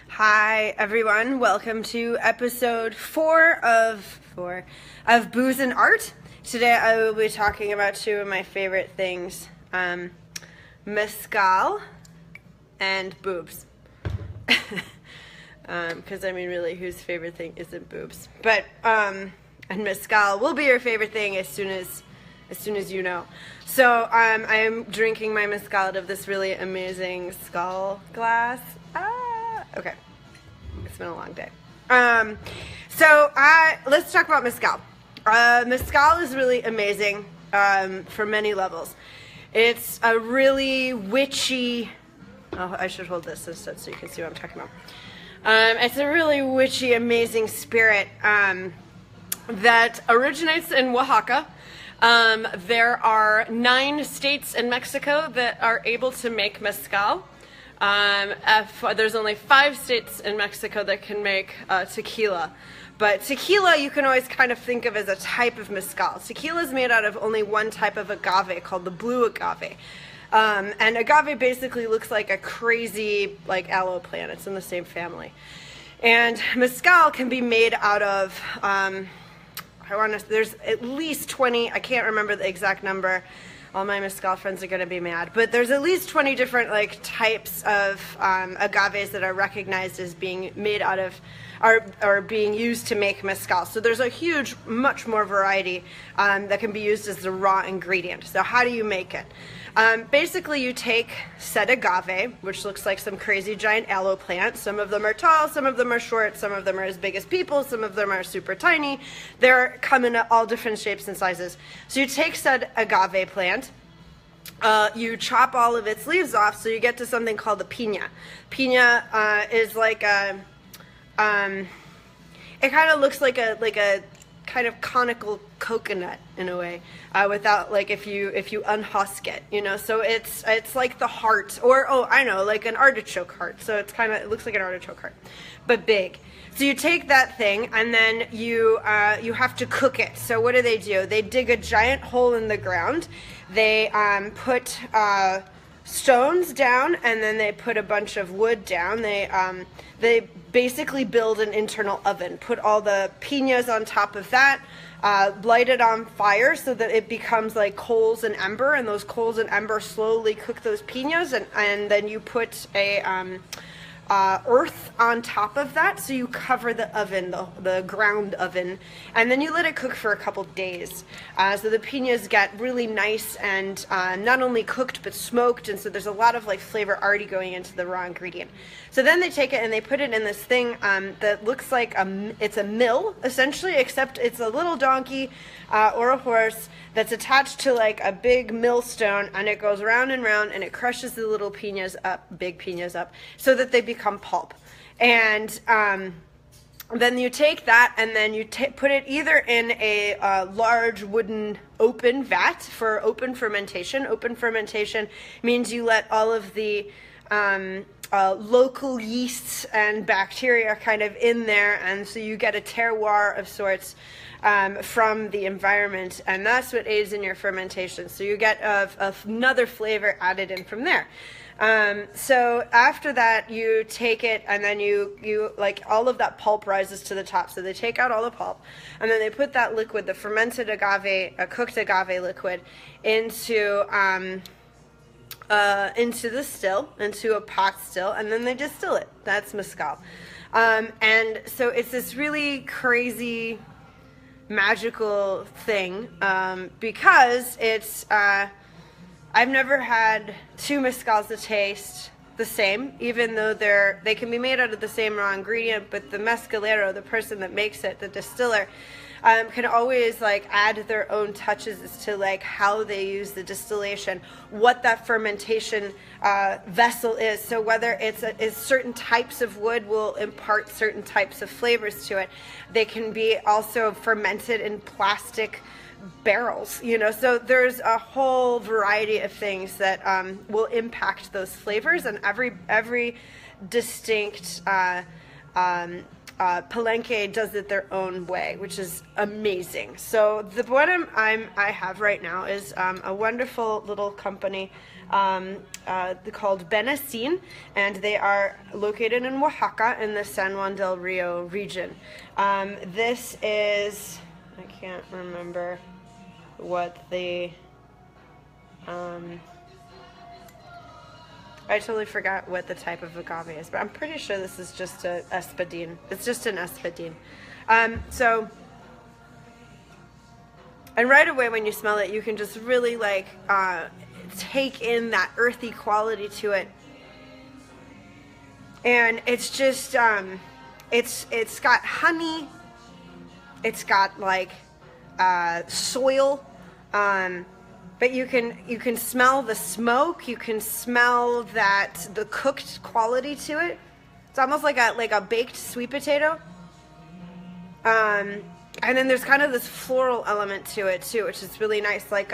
Hi everyone, welcome to episode 4 of Booze and Art. Today I will be talking about two of my favorite things, mezcal and boobs. Because I mean really, whose favorite thing isn't boobs? But and mezcal will be your favorite thing as soon as you know. So I am drinking my mezcal out of this really amazing skull glass. Okay. It's been a long day. Let's talk about mezcal. Mezcal is really amazing for many levels. It's a really witchy... Oh, I should hold this instead so you can see what I'm talking about. It's a really witchy, amazing spirit that originates in Oaxaca. There are 9 states in Mexico that are able to make mezcal. There's only 5 states in Mexico that can make tequila. But tequila you can always kind of think of as a type of mezcal. Tequila is made out of only one type of agave called the blue agave. And agave basically looks like a crazy aloe plant. It's in the same family. And mezcal can be made out of, there's at least 20, I can't remember the exact number. All my mezcal friends are going to be mad. But there's at least 20 different types of agaves that are recognized as being made out of, are being used to make mezcal. So there's a huge, much more variety that can be used as the raw ingredient. So how do you make it? Basically you take said agave, which looks like some crazy giant aloe plant. Some of them are tall, some of them are short, some of them are as big as people, some of them are super tiny. They're come in all different shapes and sizes. So you take said agave plant, you chop all of its leaves off, so you get to something called the piña. Piña is like a, it kind of looks like a kind of conical coconut in a way, without if you unhusk it, you know. So it's like the heart, or like an artichoke heart. So it looks like an artichoke heart, but big. So you take that thing and then you have to cook it. So what do? They dig a giant hole in the ground. They put stones down, and then they put a bunch of wood down. They basically build an internal oven, put all the piñas on top of that, light it on fire so that it becomes like coals and ember, and those coals and ember slowly cook those piñas, and then you put a earth on top of that, so you cover the oven, the ground oven, and then you let it cook for a couple days. So the piñas get really nice and not only cooked but smoked, and so there's a lot of flavor already going into the raw ingredient. So then they take it and they put it in this thing that looks like it's a mill essentially, except it's a little donkey or a horse that's attached to a big millstone, and it goes round and round, and it crushes the little piñas up, big piñas up, so that they become pulp. And then you take that and then you put it either in a large wooden open vat for open fermentation. Open fermentation means you let all of the local yeasts and bacteria kind of in there, and so you get a terroir of sorts from the environment, and that's what aids in your fermentation. So you get another flavor added in from there. So after that you take it, and then you all of that pulp rises to the top. So they take out all the pulp, and then they put that liquid, the fermented agave, cooked agave liquid, into the still, into a pot still, and then they distill it. That's mezcal. And so it's this really crazy, magical thing, because it's I've never had 2 mezcals that taste the same, even though they can be made out of the same raw ingredient, but the mezcalero, the person that makes it, the distiller, can always add their own touches as to how they use the distillation, what that fermentation vessel is. So whether it's certain types of wood will impart certain types of flavors to it. They can be also fermented in plastic barrels, you know. So there's a whole variety of things that will impact those flavors, and every distinct Palenque does it their own way, which is amazing. So what I have right now is a wonderful little company called Benacin, and they are located in Oaxaca in the San Juan del Rio region. This is, I can't remember what the, I totally forgot what the type of agave is, but I'm pretty sure this is just a espadín. It's just an espadín. And right away when you smell it, you can just really like take in that earthy quality to it. And it's just, it's got honey, it's got like soil, but you can smell the smoke, you can smell the cooked quality to it. It's almost like a baked sweet potato. And then there's kind of this floral element to it too, which is really nice, like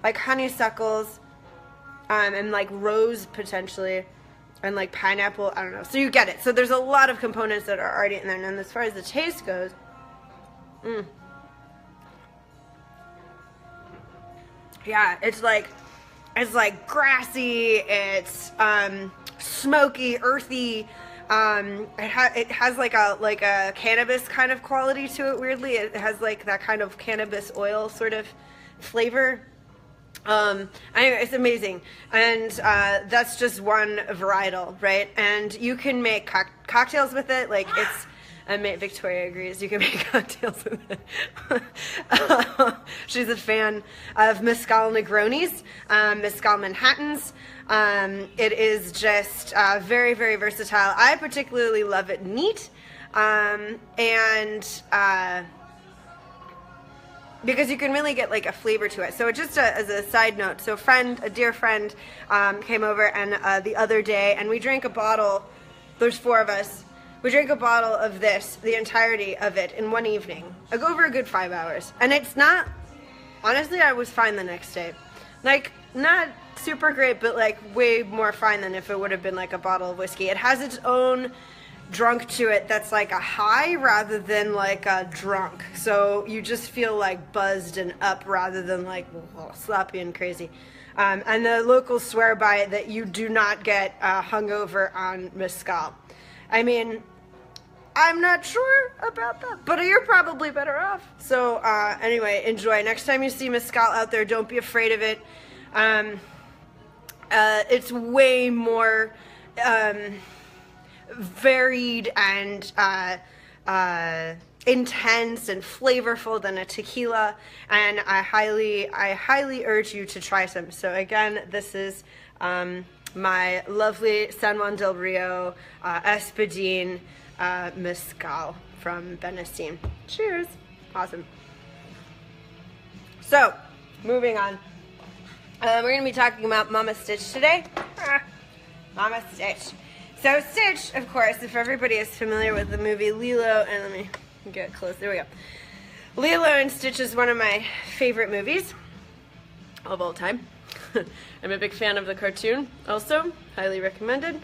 honeysuckles, and like rose potentially, and like pineapple, I don't know. So you get it. So there's a lot of components that are already in there. And as far as the taste goes, yeah, it's like grassy, it's smoky, earthy. It has like a cannabis kind of quality to it. Weirdly, it has like that kind of cannabis oil sort of flavor. Anyway, it's amazing, and that's just one varietal, right? And you can make cocktails with it. Like it's, Victoria agrees. You can make cocktails with it. She's a fan of Mezcal Negronis, Mezcal Manhattans. It is just very, very versatile. I particularly love it neat, because you can really get like a flavor to it. So just as a side note, so a dear friend came over and the other day, and we drank a bottle. There's 4 of us. We drank a bottle of this, the entirety of it, in one evening. Like over a good 5 hours. And it's not, honestly, I was fine the next day. Like, not super great, but like way more fine than if it would have been like a bottle of whiskey. It has its own drunk to it that's like a high rather than like a drunk. So you just feel like buzzed and up rather than like sloppy and crazy. And the locals swear by it that you do not get hungover on mezcal. I mean, I'm not sure about that, but you're probably better off. So anyway, enjoy. Next time you see mezcal out there, don't be afraid of it. It's way more varied and intense and flavorful than a tequila, and I highly urge you to try some. So again, this is my lovely San Juan del Rio espadín mezcal from Benacin. Cheers. Awesome. So moving on, we're going to be talking about Mama Stitch today. Mama Stitch. So Stitch, of course, if everybody is familiar with the movie Lilo, and let me get close, there we go. Lilo and Stitch is one of my favorite movies of all time. I'm a big fan of the cartoon also, highly recommended.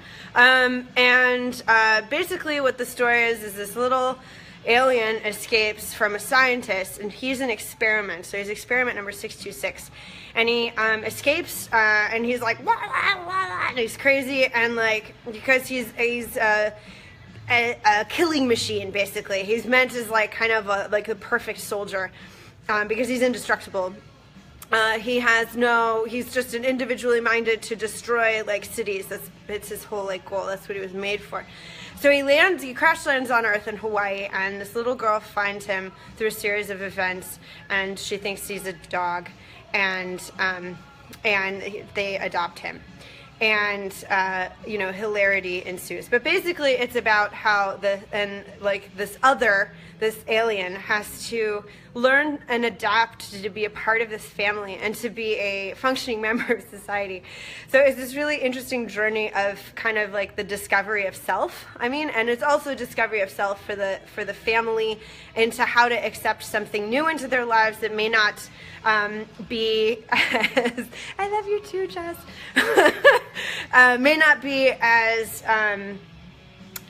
Basically what the story is this little alien escapes from a scientist, and he's an experiment. So he's experiment number 626. And he escapes, and he's like, wah, wah, wah, and he's crazy, and like, because he's a killing machine, basically. He's meant as like kind of like the perfect soldier, because he's indestructible. He's just an individually minded to destroy like cities. It's his whole like goal. That's what he was made for. So he crash lands on Earth in Hawaii, and this little girl finds him through a series of events, and she thinks he's a dog, and they adopt him. And hilarity ensues. But basically it's about how this alien has to learn and adapt to be a part of this family and to be a functioning member of society. So it's this really interesting journey of kind of like the discovery of self, and it's also a discovery of self for the family, into how to accept something new into their lives that may not be as, I love you too, Jess, may not be as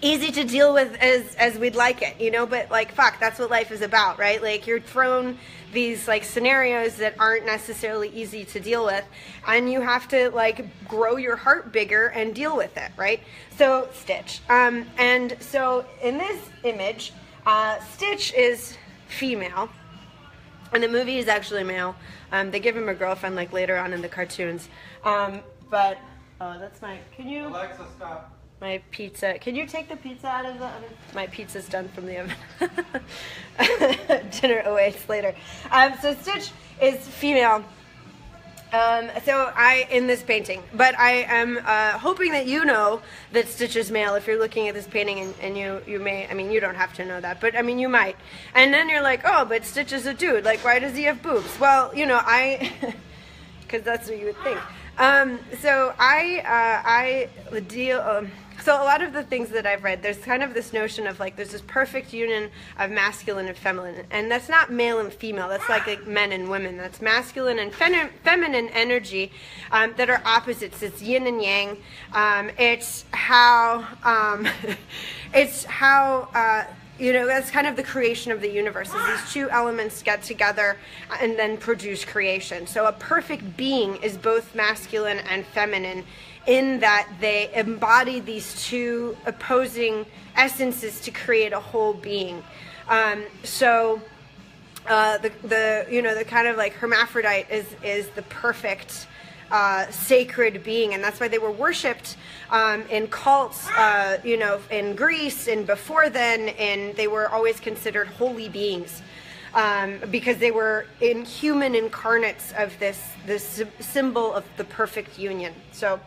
easy to deal with as we'd like it, you know, but like, fuck, that's what life is about, right? Like, you're thrown these like scenarios that aren't necessarily easy to deal with, and you have to like grow your heart bigger and deal with it, right? So Stitch, and so in this image, Stitch is female, and the movie is actually male. They give him a girlfriend like later on in the cartoons, but oh, that's my, can you, Alexa, stop. My pizza. Can you take the pizza out of the oven? My pizza's done from the oven. Dinner awaits later. So Stitch is female. So in this painting, but I am hoping that you know that Stitch is male if you're looking at this painting, and you may, I mean, you don't have to know that, but I mean, you might. And then you're like, oh, but Stitch is a dude. Like, why does he have boobs? Well, you know, because that's what you would think. So I deal. So a lot of the things that I've read, there's kind of this notion of like, there's this perfect union of masculine and feminine, and that's not male and female, that's like men and women. That's masculine and feminine energy that are opposites. It's yin and yang. It's how you know, that's kind of the creation of the universe, is these two elements get together and then produce creation. So a perfect being is both masculine and feminine, in that they embody these two opposing essences to create a whole being. The you know, the kind of like hermaphrodite is the perfect sacred being, and that's why they were worshipped in cults, you know, in Greece and before then, and they were always considered holy beings because they were human incarnates of this symbol of the perfect union. So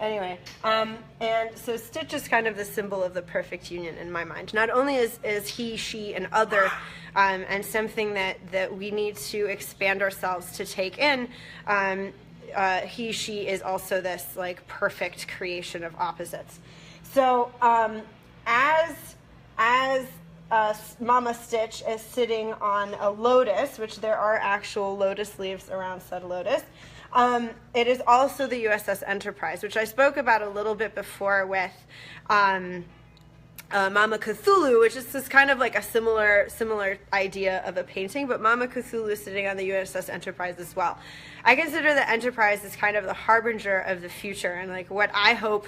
anyway, and so Stitch is kind of the symbol of the perfect union in my mind. Not only is he, she, and other, and something that we need to expand ourselves to take in, he, she is also this like perfect creation of opposites. So as Mama Stitch is sitting on a lotus, which there are actual lotus leaves around said lotus, it is also the USS Enterprise, which I spoke about a little bit before with Mama Cthulhu, which is this kind of like a similar idea of a painting, but Mama Cthulhu is sitting on the USS Enterprise as well. I consider the Enterprise as kind of the harbinger of the future, and like what I hope,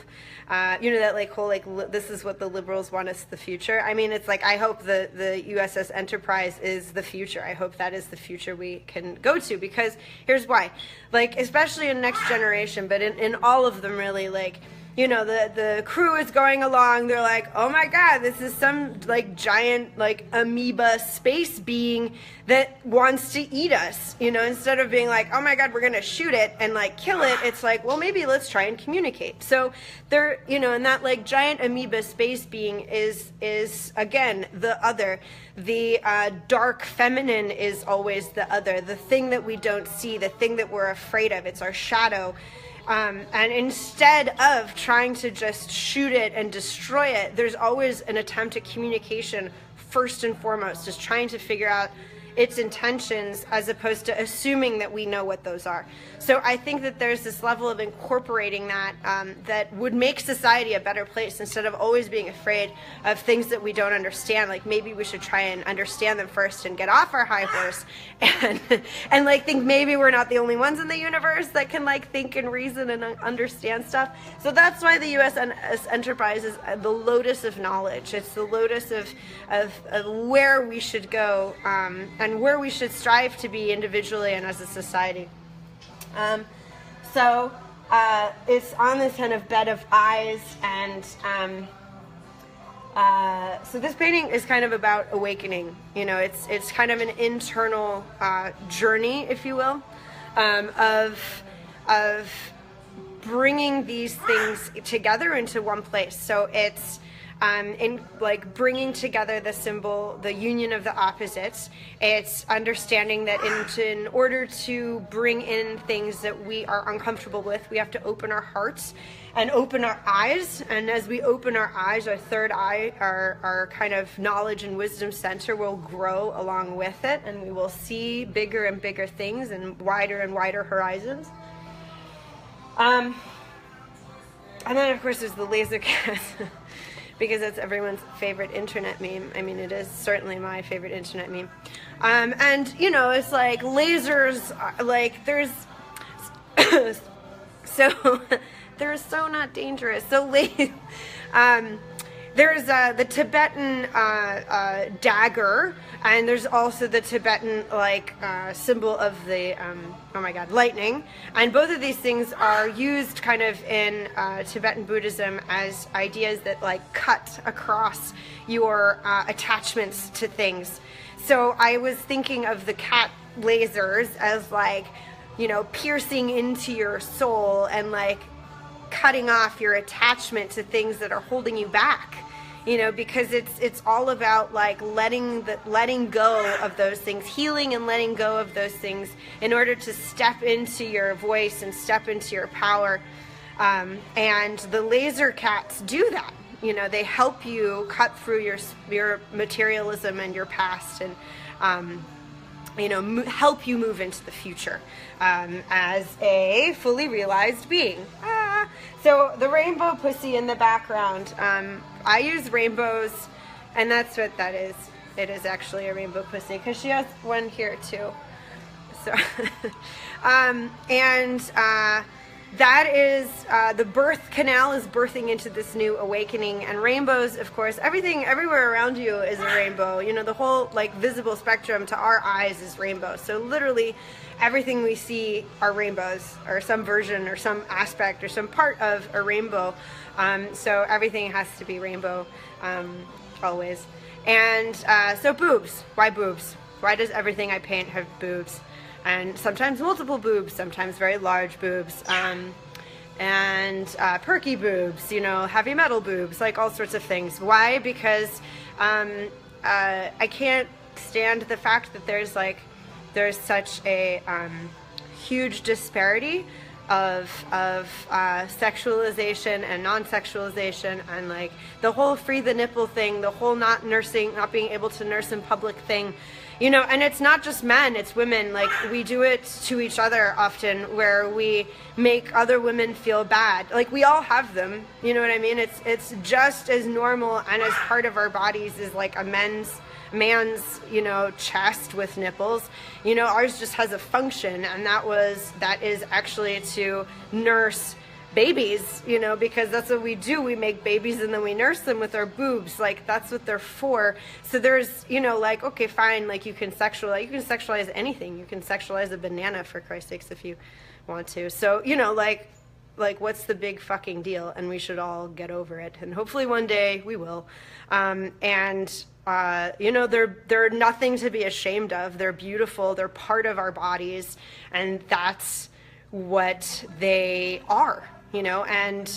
you know, that like whole like this is what the liberals want us the future. I mean, it's like I hope the USS Enterprise is the future. I hope that is the future we can go to, because here's why. Like, especially in Next Generation, but in all of them really, like, you know, the crew is going along, they're like, oh my god, this is some like giant like amoeba space being that wants to eat us, you know, instead of being like, oh my god, we're gonna shoot it and like kill it, it's like, well, maybe let's try and communicate. So they're, you know, and that like giant amoeba space being is again the other. The dark feminine is always the other, the thing that we don't see, the thing that we're afraid of. It's our shadow. And instead of trying to just shoot it and destroy it, there's always an attempt at communication first and foremost, just trying to figure out its intentions as opposed to assuming that we know what those are. So I think that there's this level of incorporating that that would make society a better place, instead of always being afraid of things that we don't understand. Like, maybe we should try and understand them first and get off our high horse and like think maybe we're not the only ones in the universe that can like think and reason and understand stuff. So that's why the USS Enterprise is the lotus of knowledge. It's the lotus of where we should go and where we should strive to be individually and as a society. So it's on this kind of bed of eyes, and so this painting is kind of about awakening. You know, it's kind of an internal journey, if you will, of bringing these things together into one place. So it's in like bringing together the symbol, the union of the opposites. It's understanding that in order to bring in things that we are uncomfortable with, we have to open our hearts and open our eyes. And as we open our eyes, our third eye, our kind of knowledge and wisdom center will grow along with it, and we will see bigger and bigger things and wider horizons. And then of course there's the laser cast. because it's everyone's favorite internet meme. I mean, it is certainly my favorite internet meme. And, you know, it's like lasers, like there's, so, they're so not dangerous. So, there's the Tibetan dagger, and there's also the Tibetan like symbol of the oh my god, lightning. And both of these things are used kind of in Tibetan Buddhism as ideas that like cut across your attachments to things. So I was thinking of the cat lasers as like, you know, piercing into your soul and like cutting off your attachment to things that are holding you back, you know, because it's all about like letting go of those things, healing and letting go of those things in order to step into your voice and step into your power. And the laser cats do that. You know, they help you cut through your materialism and your past, and you know, help you move into the future as a fully realized being. So the rainbow pussy in the background, I use rainbows, and that's what that is. It is actually a rainbow pussy, because she has one here too. So, that is, the birth canal is birthing into this new awakening, and rainbows, of course, everything, everywhere around you is a rainbow. You know, the whole, like, visible spectrum to our eyes is rainbow. So literally everything we see are rainbows, or some version, or some aspect, or some part of a rainbow. So everything has to be rainbow, always. And so boobs. Why boobs? Why does everything I paint have boobs? And sometimes multiple boobs, sometimes very large boobs, and perky boobs, you know, heavy metal boobs, like all sorts of things. Why? Because I can't stand the fact that there's such a huge disparity of sexualization and non-sexualization, and like the whole free the nipple thing, the whole not being able to nurse in public thing. You know, and it's not just men, it's women. Like, we do it to each other often, where we make other women feel bad. Like, we all have them, you know what I mean? It's just as normal and as part of our bodies as like a man's, you know, chest with nipples. You know, ours just has a function, and that is actually to nurse babies, you know, because that's what we do. We make babies and then we nurse them with our boobs. Like, that's what they're for. So there's, you know, like, okay, fine, like you can sexualize anything. You can sexualize a banana, for Christ's sakes, if you want to. So, you know, like what's the big fucking deal? And we should all get over it. And hopefully one day we will. You know, they're nothing to be ashamed of. They're beautiful. They're part of our bodies. And that's what they are. You know, and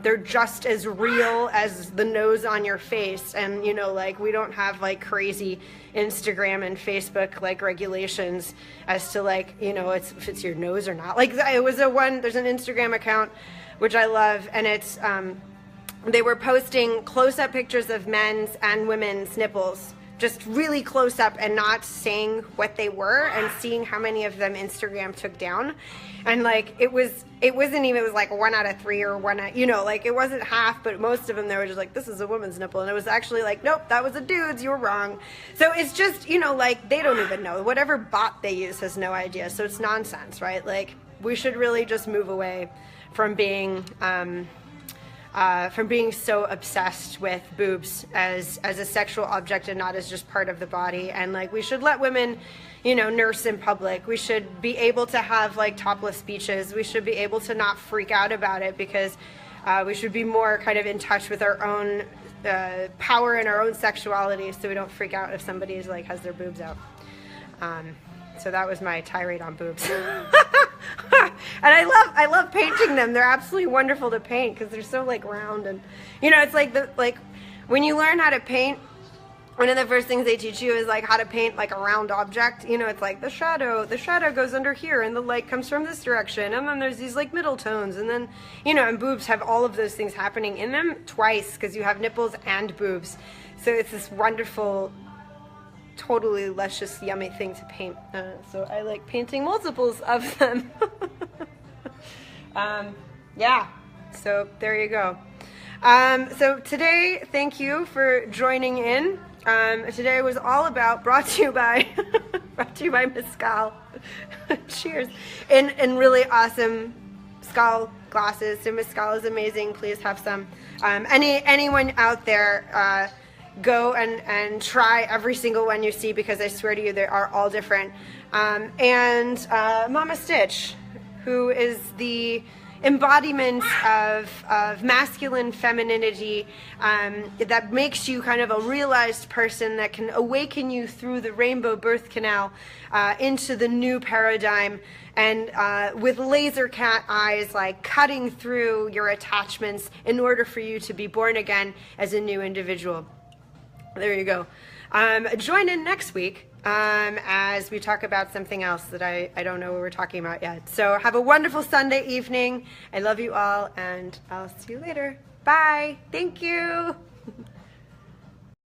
they're just as real as the nose on your face. And, you know, like, we don't have like crazy Instagram and Facebook like regulations as to like, you know, if it's your nose or not. Like, there's an Instagram account which I love, and it's they were posting close-up pictures of men's and women's nipples, just really close up, and not saying what they were, and seeing how many of them Instagram took down. And like, it was like 1 out of 3 or 1 out, you know, like it wasn't half, but most of them, they were just like, this is a woman's nipple. And it was actually like, nope, that was a dude's, you were wrong. So it's just, you know, like, they don't even know. Whatever bot they use has no idea. So it's nonsense, right? Like, we should really just move away from being so obsessed with boobs as a sexual object and not as just part of the body. And like, we should let women, you know, nurse in public. We should be able to have like topless speeches. We should be able to not freak out about it, because we should be more kind of in touch with our own power and our own sexuality, so we don't freak out if somebody's like has their boobs out. So that was my tirade on boobs. And I love painting them. They're absolutely wonderful to paint, because they're so like round, and you know, it's like when you learn how to paint, one of the first things they teach you is like how to paint like a round object. You know, it's like the shadow goes under here, and the light comes from this direction, and then there's these like middle tones, and then, you know, and boobs have all of those things happening in them twice, because you have nipples and boobs. So it's this wonderful, totally luscious, yummy thing to paint. So I like painting multiples of them. Yeah, so there you go. So today, thank you for joining in. Today was all about, brought to you by Mezcal. Cheers. In really awesome Mezcal glasses. So Mezcal is amazing. Please have some. Anyone out there, go and try every single one you see, because I swear to you, they are all different. And Mama Stitch, who is the embodiment of masculine femininity, that makes you kind of a realized person, that can awaken you through the rainbow birth canal into the new paradigm, and with laser cat eyes, like cutting through your attachments in order for you to be born again as a new individual. There you go. Join in next week as we talk about something else that I don't know what we're talking about yet. So have a wonderful Sunday evening. I love you all, and I'll see you later. Bye. Thank you.